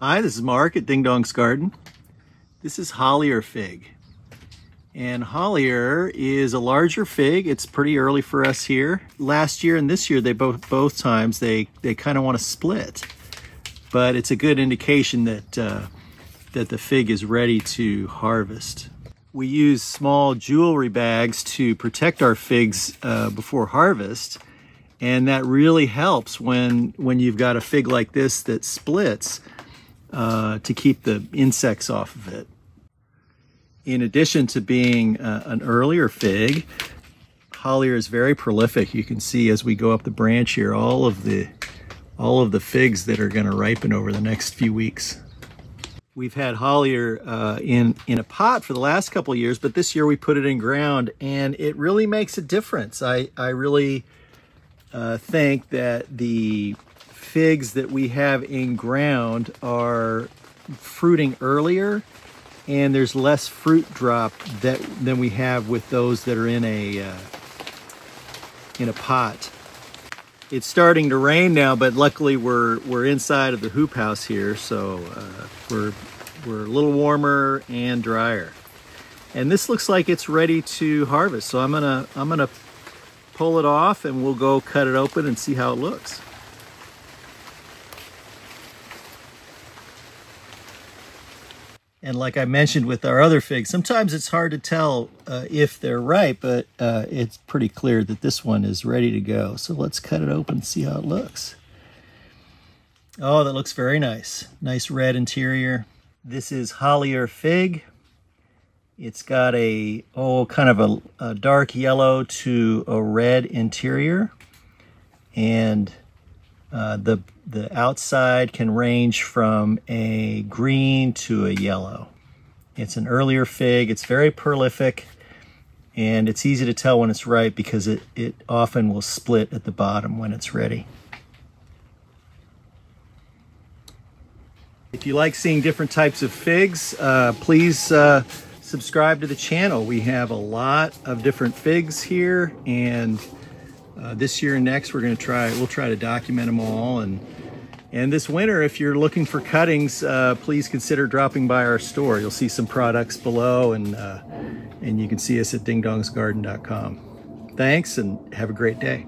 Hi, this is Mark at Dingdong's Garden. This is Hollier Fig. And Hollier is a larger fig. It's pretty early for us here. Last year and this year, they both times they kind of want to split. But it's a good indication that the fig is ready to harvest. We use small jewelry bags to protect our figs before harvest. And that really helps when you've got a fig like this that splits. To keep the insects off of it. In addition to being an earlier fig, Hollier is very prolific. You can see as we go up the branch here, all of the figs that are going to ripen over the next few weeks. We've had Hollier in a pot for the last couple of years, but this year we put it in ground, and it really makes a difference. I really think that the figs that we have in ground are fruiting earlier, and there's less fruit drop than we have with those that are in a pot. It's starting to rain now, but luckily we're inside of the hoop house here, so we're a little warmer and drier. And this looks like it's ready to harvest, so I'm gonna pull it off and we'll go cut it open and see how it looks. And like I mentioned with our other figs, sometimes it's hard to tell if they're ripe, but it's pretty clear that this one is ready to go. So let's cut it open and see how it looks. Oh, that looks very nice. Nice red interior. This is Hollier Fig. It's got a kind of a dark yellow to a red interior. And the outside can range from a green to a yellow. It's an earlier fig. It's very prolific, and it's easy to tell when it's ripe because it often will split at the bottom when it's ready. If you like seeing different types of figs, please subscribe to the channel. We have a lot of different figs here, and this year and next we'll try to document them all, and this winter, if you're looking for cuttings, please consider dropping by our store. You'll see some products below, and you can see us at dingdongsgarden.com. Thanks, and have a great day.